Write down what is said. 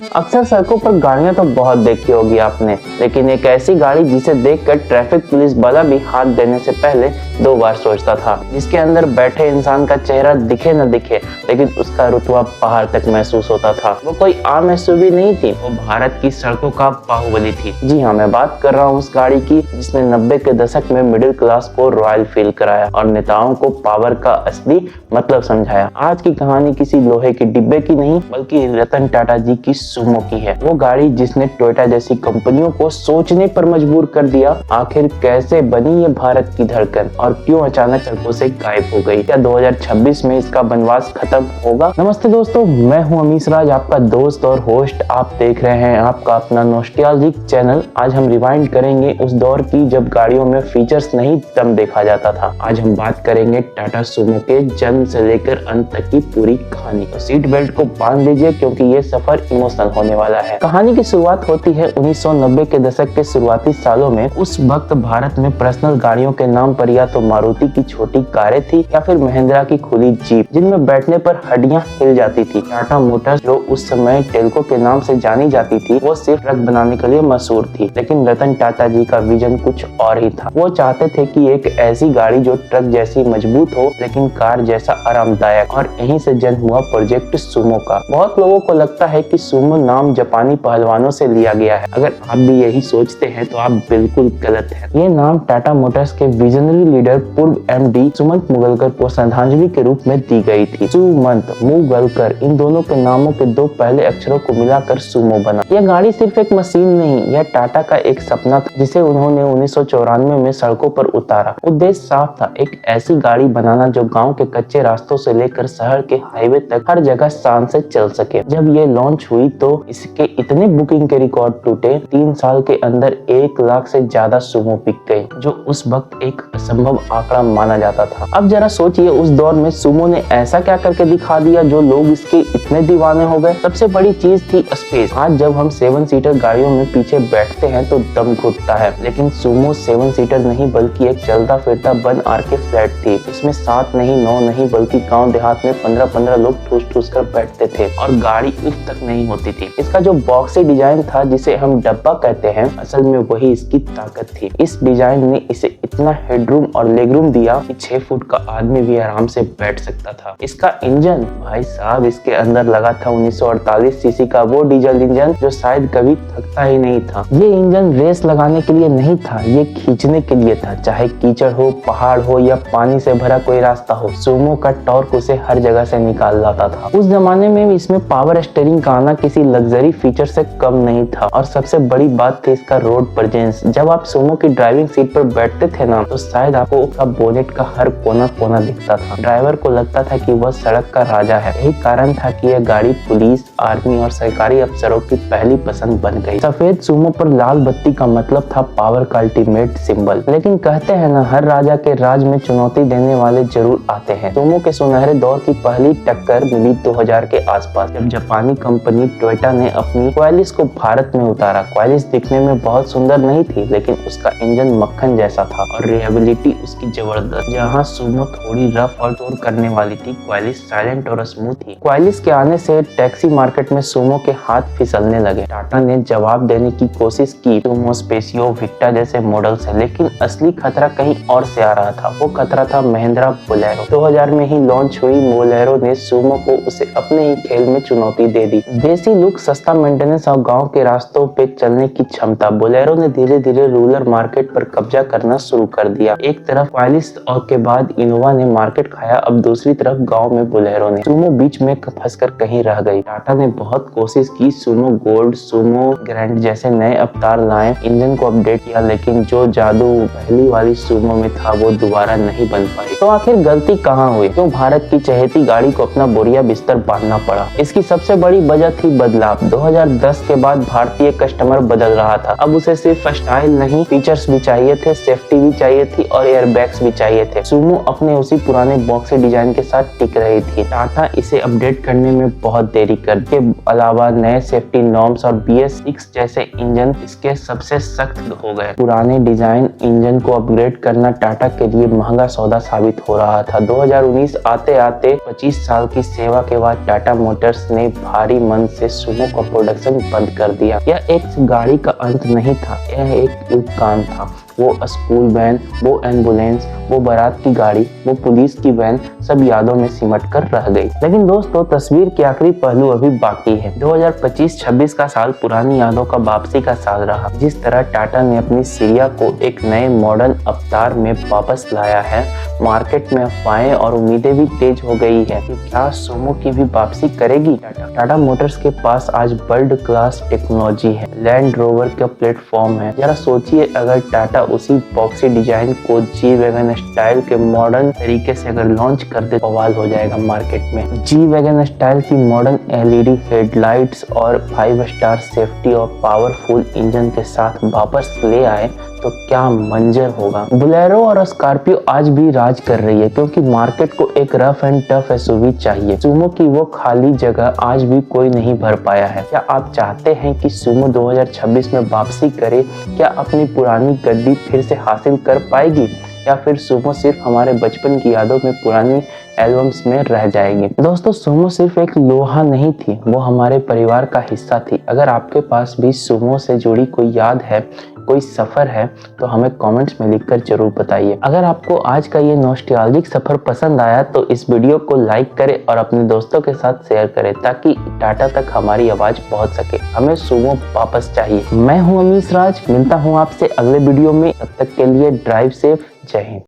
अक्सर सड़कों पर गाड़ियां तो बहुत देखी होगी आपने, लेकिन एक ऐसी गाड़ी जिसे देखकर ट्रैफिक पुलिस वाला भी हाथ देने से पहले 2 बार सोचता था, जिसके अंदर बैठे इंसान का चेहरा दिखे न दिखे, लेकिन उसका रुतबा पहाड़ तक महसूस होता था। वो कोई आम एसयूवी नहीं थी, वो भारत की सड़कों का बाहुबली थी। जी हाँ, मैं बात कर रहा हूँ उस गाड़ी की जिसने 90 के दशक में मिडिल क्लास को रॉयल फील कराया और नेताओं को पावर का असली मतलब समझाया। आज की कहानी किसी लोहे के डिब्बे की नहीं, बल्कि रतन टाटा जी की सुमो की है। वो गाड़ी जिसने टोयोटा जैसी कंपनियों को सोचने पर मजबूर कर दिया, आखिर कैसे बनी ये भारत की धड़कन और क्यों अचानक सड़कों से गायब हो गई। क्या 2026 में इसका बनवास खत्म होगा? नमस्ते दोस्तों, मैं हूं अमीश राज, आपका दोस्त और होस्ट। आप देख रहे हैं आपका अपना नॉस्टैल्जिक चैनल। आज हम रिवाइंड करेंगे उस दौर की जब गाड़ियों में फीचर्स नहीं दम देखा जाता था। आज हम बात करेंगे टाटा सुमो के जन्म से लेकर अंत तक की पूरी कहानी। तो सीट बेल्ट को बांध लीजिए क्योंकि ये सफर इमोशनल होने वाला है। कहानी की शुरुआत होती है 1990 के दशक के शुरुआती सालों में। उस वक्त भारत में पर्सनल गाड़ियों के नाम पर या तो मारुति की छोटी कारें थी या फिर महिंद्रा की खुली जीप, जिनमें बैठने पर हड्डियां हिल जाती थी। टाटा मोटर्स, जो उस समय टेल्को के नाम से जानी जाती थी, वो सिर्फ ट्रक बनाने के लिए मशहूर थी। लेकिन रतन टाटा जी का विजन कुछ और ही था। वो चाहते थे कि एक ऐसी गाड़ी जो ट्रक जैसी मजबूत हो लेकिन कार जैसा आरामदायक, और यहीं से जन्म हुआ प्रोजेक्ट सुमो का। बहुत लोगों को लगता है कि सुमो नाम जापानी पहलवानों से लिया गया है। अगर आप भी यही सोचते हैं तो आप बिल्कुल गलत हैं। ये नाम टाटा मोटर्स के विजनरी लीडर पूर्व एमडी सुमंत मुगलकर को श्रद्धांजलि के रूप में दी गई थी। सुमंत, मुगलकर, इन दोनों के नामों के 2 पहले अक्षरों को मिलाकर सुमो बना। यह गाड़ी सिर्फ एक मशीन नहीं, यह टाटा का एक सपना था जिसे उन्होंने 1994 में सड़कों पर उतारा। उद्देश्य साफ था, एक ऐसी गाड़ी बनाना जो गाँव के कच्चे रास्तों से लेकर शहर के हाईवे तक हर जगह शान से चल सके। जब ये लॉन्च हुई तो इसके इतने बुकिंग के रिकॉर्ड टूटे, 3 साल के अंदर 1 लाख से ज्यादा सुमो बिक गए, जो उस वक्त एक असंभव आंकड़ा माना जाता था। अब जरा सोचिए, उस दौर में सुमो ने ऐसा क्या करके दिखा दिया जो लोग इसके इतने दीवाने हो गए। सबसे बड़ी चीज थी स्पेस। आज जब हम 7 सीटर गाड़ियों में पीछे बैठते हैं तो दम घुटता है, लेकिन सुमो 7 सीटर नहीं बल्कि एक चलता फिरता बन आर के फ्लैट थी। इसमें 7 नहीं, 9 नहीं, बल्कि गाँव देहात में 15-15 लोग ठूस कर बैठते थे और गाड़ी उफ तक नहीं होती थी। इसका जो बॉक्सी डिजाइन था, जिसे हम डब्बा कहते हैं, असल में वही इसकी ताकत थी। इस डिजाइन ने इसे इतना हेडरूम और लेगरूम दिया कि 6 फुट का आदमी भी आराम से बैठ सकता था। इसका इंजन, भाई साहब, इसके अंदर लगा था 1948 सीसी का वो डीजल इंजन जो शायद कभी थकता ही नहीं था। ये इंजन रेस लगाने के लिए नहीं था, ये खींचने के लिए था। चाहे कीचड़ हो, पहाड़ हो या पानी से भरा कोई रास्ता हो, सुमो का टॉर्क उसे हर जगह से निकाल लाता था। उस जमाने में इसमें पावर स्टीयरिंग का आना किसी लग्जरी फीचर से कम नहीं था, और सबसे बड़ी बात थी इसका रोड प्रेजेंस। जब आप सुमो की ड्राइविंग सीट पर बैठते थे ना, तो शायद आपको उसका बोनेट का हर कोना कोना दिखता था। ड्राइवर को लगता था कि वह सड़क का राजा है। यही कारण था कि यह गाड़ी पुलिस, आर्मी और सरकारी अफसरों की पहली पसंद बन गई। सफेद सुमो पर लाल बत्ती का मतलब था पावर का अल्टीमेट सिंबल। लेकिन कहते हैं ना, हर राजा के राज में चुनौती देने वाले जरूर आते हैं। सुमो के सुनहरे दौर की पहली टक्कर मिली 2000 के आसपास, जब जापानी कंपनी टोयोटा ने अपनी क्वालिस को भारत में उतारा। क्वालिस दिखने में बहुत सुंदर नहीं थी, लेकिन उसका इंजन मक्खन जैसा था और रिलायबिलिटी उसकी जबरदस्त। जहां सुमो थोड़ी रफ और टूर करने वाली थी, क्वालिस साइलेंट और स्मूथ थी। क्वालिस के आने से टैक्सी मार्केट में सुमो के हाथ फिसलने लगे। टाटा ने जवाब देने की कोशिश की सुमो, स्पेसियो, विक्टा जैसे मॉडल से, लेकिन असली खतरा कहीं और से आ रहा था। वो खतरा था महिंद्रा बोलेरो। 2000 में ही लॉन्च हुई बोलेरो ने सुमो को उसे अपने ही खेल में चुनौती दे दी। देसी लुक, सस्ता मेंटेनेंस और गांव के रास्तों पे चलने की क्षमता। बोलेरो ने धीरे धीरे रूरल मार्केट पर कब्जा करना शुरू कर दिया। एक तरफ क्वालिस और के बाद इनोवा ने मार्केट खाया, अब दूसरी तरफ गांव में बोलेरो ने। सुमो बीच में फंसकर कहीं रह गई। टाटा ने बहुत कोशिश की, सुमो गोल्ड, सुमो ग्रैंड जैसे नए अवतार लाए, इंजन को अपडेट किया, लेकिन जो जादू पहली वाली सुमो में था वो दोबारा नहीं बन पाई। तो आखिर गलती कहाँ हुई? क्यों भारत की चहेती गाड़ी को अपना बोरिया बिस्तर बांधना पड़ा? इसकी सबसे बड़ी वजह थी बदलाव। 2010 के बाद भारतीय कस्टमर बदल रहा था। अब उसे सिर्फ स्टाइल नहीं, फीचर्स भी चाहिए थे, सेफ्टी भी चाहिए थी और एयरबैग्स भी चाहिए थे। सुमो अपने उसी पुराने बॉक्सी डिजाइन के साथ टिक रही थी। टाटा इसे अपडेट करने में बहुत देरी कर के अलावा नए सेफ्टी नॉर्म्स और BS6 जैसे इंजन इसके सबसे सख्त हो गए। पुराने डिजाइन इंजन को अपग्रेड अपग्रेड करना टाटा के लिए महंगा सौदा साबित हो रहा था। 2019 आते आते 25 साल की सेवा के बाद टाटा मोटर्स ने भारी मन से सुमो का प्रोडक्शन बंद कर दिया। यह एक गाड़ी का अंत नहीं था, यह एक युग का अंत था। वो स्कूल वैन, वो एम्बुलेंस, वो बारात की गाड़ी, वो पुलिस की वैन सब यादों में सिमट कर रह गई। लेकिन दोस्तों, तस्वीर के आखिरी पहलू अभी बाकी है। 2025-26 का साल पुरानी यादों का वापसी का साल रहा। जिस तरह टाटा ने अपनी सीरिया को एक नए मॉडर्न अवतार में वापस लाया है, मार्केट में अफवाहें और उम्मीदें भी तेज हो गई है कि क्या सुमो की भी वापसी करेगी टाटा मोटर्स के पास आज वर्ल्ड क्लास टेक्नोलॉजी है, लैंड रोवर का प्लेटफॉर्म है। जरा सोचिए, अगर टाटा उसी बॉक्सी डिजाइन को जी वैगन स्टाइल के मॉडर्न तरीके से अगर लॉन्च कर दे, बवाल हो जाएगा मार्केट में। जी वैगन स्टाइल की मॉडर्न एलईडी हेडलाइट्स और 5 स्टार सेफ्टी और पावरफुल इंजन के साथ वापस ले आए तो क्या मंजर होगा। बोलेरो और स्कॉर्पियो आज भी राज कर रही है, क्योंकि मार्केट को एक रफ एंड टफ एसयूवी चाहिए। सुमो की वो खाली जगह आज भी कोई नहीं भर पाया है। क्या आप चाहते हैं कि सुमो 2026 में वापसी करे? क्या अपनी पुरानी गद्दी फिर से हासिल कर पाएगी, या फिर सुमो सिर्फ हमारे बचपन की यादों में पुरानी एल्बम्स में रह जाएगी? दोस्तों, सुमो सिर्फ एक लोहा नहीं थी, वो हमारे परिवार का हिस्सा थी। अगर आपके पास भी सुमो से जुड़ी कोई याद है, कोई सफर है, तो हमें कमेंट्स में लिखकर जरूर बताइए। अगर आपको आज का ये नॉस्टैल्जिक सफर पसंद आया तो इस वीडियो को लाइक करें और अपने दोस्तों के साथ शेयर करें, ताकि टाटा तक हमारी आवाज पहुंच सके। हमें सुमो वापस चाहिए। मैं हूं अमीश राज, मिलता हूं आपसे अगले वीडियो में। तब तक के लिए ड्राइव सेफ। जय हिंद।